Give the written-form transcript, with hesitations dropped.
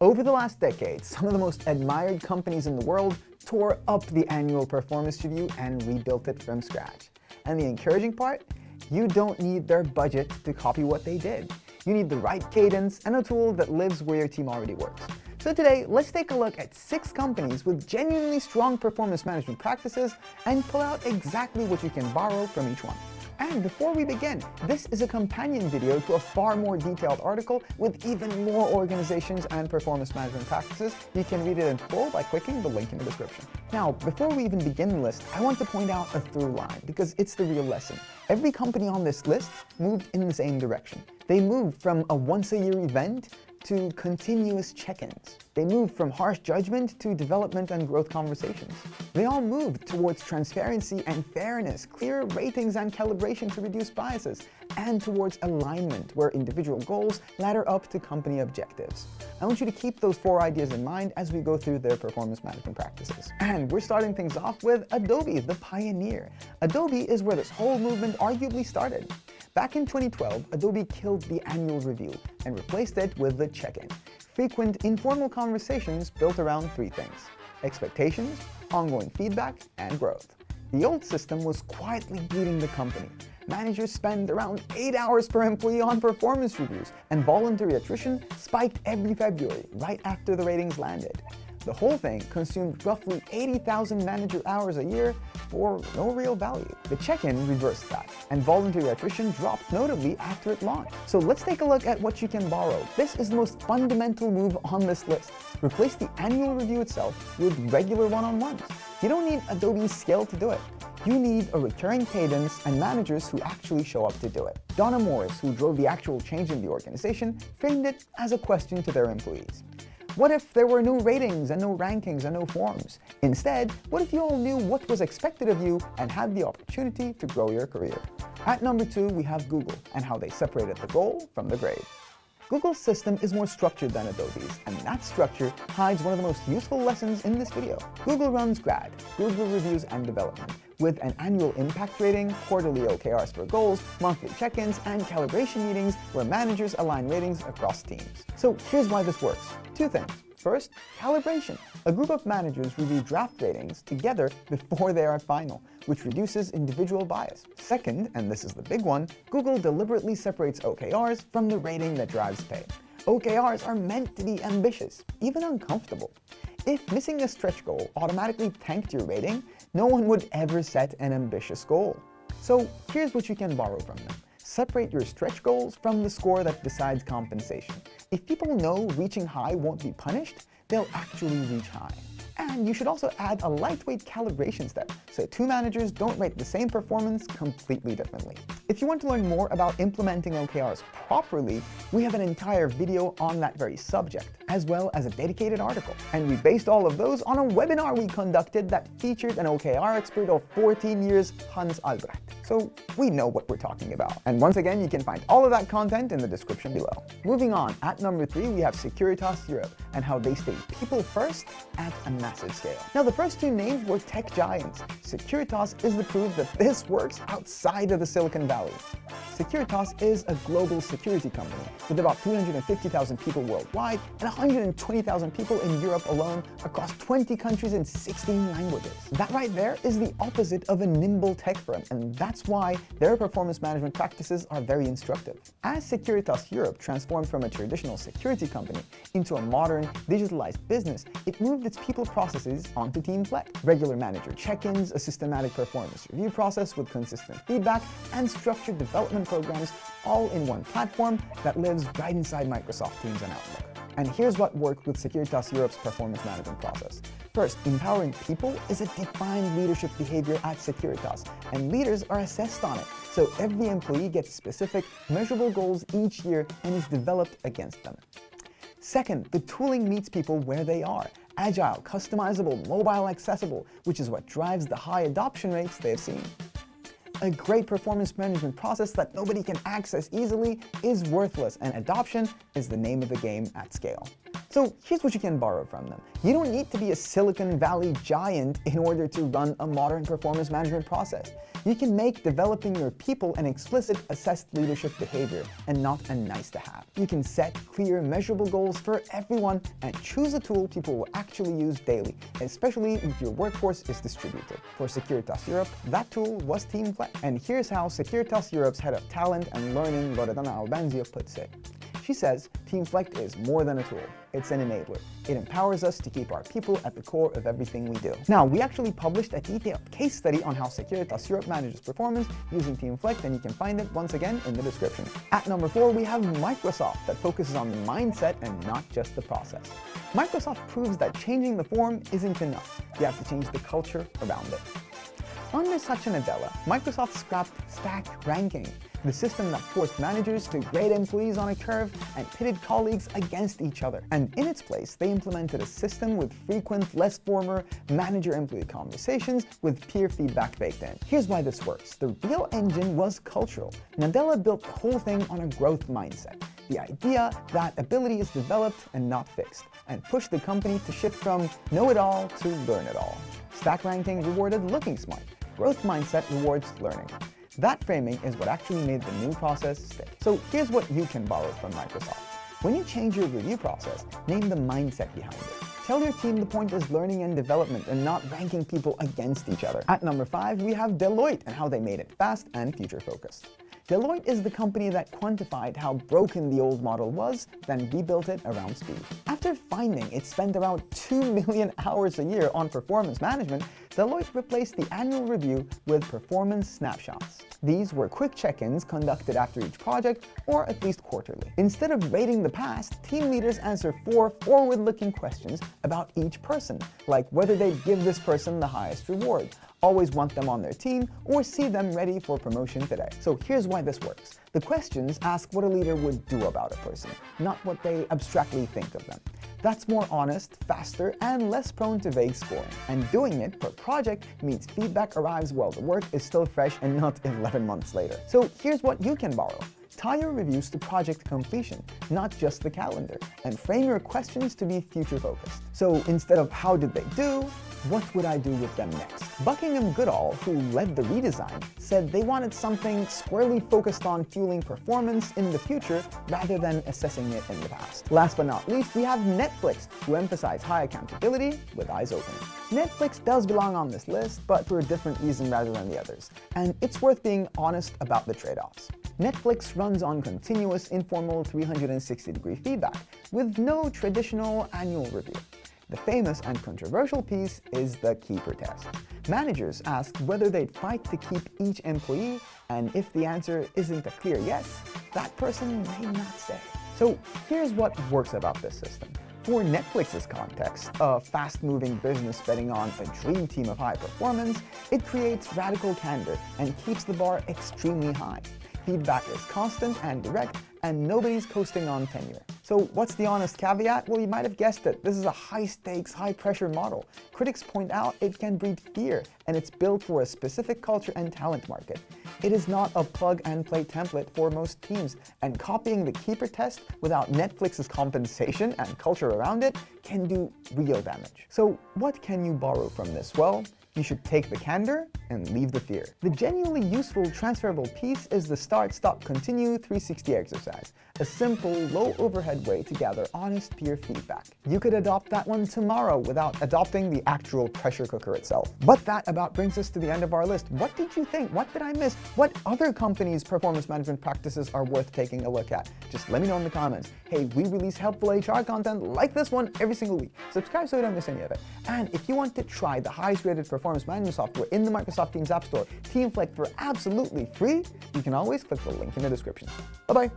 Over the last decade, some of the most admired companies in the world tore up the annual performance review and rebuilt it from scratch. And the encouraging part? You don't need their budget to copy what they did. You need the right cadence and a tool that lives where your team already works. So today, let's take a look at 6 companies with genuinely strong performance management practices and pull out exactly what you can borrow from each one. And before we begin, this is a companion video to a far more detailed article with even more organizations and performance management practices. You can read it in full by clicking the link in the description. Now, before we even begin the list, I want to point out a through line because it's the real lesson. Every company on this list moved in the same direction. They moved from a once-a-year event to continuous check-ins. They moved from harsh judgment to development and growth conversations. They all moved towards transparency and fairness, clear ratings and calibration to reduce biases, and towards alignment, where individual goals ladder up to company objectives. I want you to keep those 4 ideas in mind as we go through their performance management practices. And we're starting things off with Adobe, the pioneer. Adobe is where this whole movement arguably started. Back in 2012, Adobe killed the annual review and replaced it with the check-in. Frequent, informal conversations built around 3 things: expectations, ongoing feedback, and growth. The old system was quietly bleeding the company. Managers spend around 8 hours per employee on performance reviews, and voluntary attrition spiked every February, right after the ratings landed. The whole thing consumed roughly 80,000 manager hours a year for no real value. The check-in reversed that, and voluntary attrition dropped notably after it launched. So let's take a look at what you can borrow. This is the most fundamental move on this list. Replace the annual review itself with regular one-on-ones. You don't need Adobe's scale to do it. You need a recurring cadence and managers who actually show up to do it. Donna Morris, who drove the actual change in the organization, framed it as a question to their employees. What if there were no ratings and no rankings and no forms? Instead, what if you all knew what was expected of you and had the opportunity to grow your career? At number 2, we have Google and how they separated the goal from the grade. Google's system is more structured than Adobe's, and that structure hides one of the most useful lessons in this video. Google runs GRAD, Google Reviews and Development, with an annual impact rating, quarterly OKRs for goals, monthly check-ins, and calibration meetings where managers align ratings across teams. So here's why this works. 2 things. First, calibration. A group of managers review draft ratings together before they are final, which reduces individual bias. Second, and this is the big one, Google deliberately separates OKRs from the rating that drives pay. OKRs are meant to be ambitious, even uncomfortable. If missing a stretch goal automatically tanked your rating, no one would ever set an ambitious goal. So here's what you can borrow from them. Separate your stretch goals from the score that decides compensation. If people know reaching high won't be punished, they'll actually reach high. And you should also add a lightweight calibration step, so 2 managers don't rate the same performance completely differently. If you want to learn more about implementing OKRs properly, we have an entire video on that very subject, as well as a dedicated article. And we based all of those on a webinar we conducted that featured an OKR expert of 14 years, Hans Albrecht. So we know what we're talking about. And once again, you can find all of that content in the description below. Moving on, at number 3, we have Securitas Europe and how they stay people first at a massive scale. Now, the first 2 names were tech giants. Securitas is the proof that this works outside of the Silicon Valley. Securitas is a global security company with about 350,000 people worldwide and 120,000 people in Europe alone across 20 countries and 16 languages. That right there is the opposite of a nimble tech firm, and that's why their performance management practices are very instructive. As Securitas Europe transformed from a traditional security company into a modern, digitalized business, it moved its people processes onto Teamflect. Regular manager check-ins, a systematic performance review process with consistent feedback, and structured development programs all in one platform that lives right inside Microsoft Teams and Outlook. And here's what worked with Securitas Europe's performance management process. First, empowering people is a defined leadership behavior at Securitas, and leaders are assessed on it. So every employee gets specific, measurable goals each year and is developed against them. Second, the tooling meets people where they are. Agile, customizable, mobile accessible, which is what drives the high adoption rates they've seen. A great performance management process that nobody can access easily is worthless, and adoption is the name of the game at scale. So here's what you can borrow from them. You don't need to be a Silicon Valley giant in order to run a modern performance management process. You can make developing your people an explicit assessed leadership behavior and not a nice to have. You can set clear, measurable goals for everyone and choose a tool people will actually use daily, especially if your workforce is distributed. For Securitas Europe, that tool was Teamflect. And here's how Securitas Europe's head of talent and learning, Loredana Albenzia, puts it. She says, Teamflect is more than a tool. It's an enabler. It empowers us to keep our people at the core of everything we do. Now, we actually published a detailed case study on how Securitas Europe manages performance using Teamflect, and you can find it once again in the description. At number 4, we have Microsoft, that focuses on the mindset and not just the process. Microsoft proves that changing the form isn't enough. You have to change the culture around it. Under Satya Nadella, Microsoft scrapped stack ranking, the system that forced managers to grade employees on a curve and pitted colleagues against each other. And in its place, they implemented a system with frequent, less formal manager-employee conversations with peer feedback baked in. Here's why this works. The real engine was cultural. Nadella built the whole thing on a growth mindset. The idea that ability is developed and not fixed, and pushed the company to shift from know-it-all to learn-it-all. Stack ranking rewarded looking smart. Growth mindset rewards learning. That framing is what actually made the new process stick. So here's what you can borrow from Microsoft. When you change your review process, name the mindset behind it. Tell your team the point is learning and development and not ranking people against each other. At number 5, we have Deloitte and how they made it fast and future-focused. Deloitte is the company that quantified how broken the old model was, then rebuilt it around speed. After finding it spent around 2 million hours a year on performance management, Deloitte replaced the annual review with performance snapshots. These were quick check-ins conducted after each project, or at least quarterly. Instead of rating the past, team leaders answer 4 forward-looking questions about each person, like whether they'd give this person the highest reward, always want them on their team, or see them ready for promotion today. So here's why this works. The questions ask what a leader would do about a person, not what they abstractly think of them. That's more honest, faster, and less prone to vague scoring. And doing it per project means feedback arrives while the work is still fresh and not 11 months later. So here's what you can borrow. Tie your reviews to project completion, not just the calendar, and frame your questions to be future-focused. So instead of how did they do, what would I do with them next? Buckingham Goodall, who led the redesign, said they wanted something squarely focused on fueling performance in the future rather than assessing it in the past. Last but not least, we have Netflix, who emphasize high accountability with eyes open. Netflix does belong on this list, but for a different reason rather than the others, and it's worth being honest about the trade-offs. Netflix runs on continuous, informal 360-degree feedback, with no traditional annual review. The famous and controversial piece is the keeper test. Managers ask whether they'd fight to keep each employee, and if the answer isn't a clear yes, that person may not stay. So here's what works about this system. For Netflix's context, a fast-moving business betting on a dream team of high performance, it creates radical candor and keeps the bar extremely high. Feedback is constant and direct, and nobody's coasting on tenure. So what's the honest caveat? Well, you might have guessed it. This is a high-stakes, high-pressure model. Critics point out it can breed fear, and it's built for a specific culture and talent market. It is not a plug-and-play template for most teams, and copying the keeper test without Netflix's compensation and culture around it can do real damage. So what can you borrow from this? Well, you should take the candor and leave the fear. The genuinely useful transferable piece is the Start, Stop, Continue 360 exercise, a simple, low-overhead way to gather honest peer feedback. You could adopt that one tomorrow without adopting the actual pressure cooker itself. But that about brings us to the end of our list. What did you think? What did I miss? What other companies' performance management practices are worth taking a look at? Just let me know in the comments. Hey, we release helpful HR content like this one every single week. Subscribe so you don't miss any of it. And if you want to try the highest-rated performance management software in the Microsoft Teams App Store, Teamflect, for absolutely free, you can always click the link in the description. Bye-bye.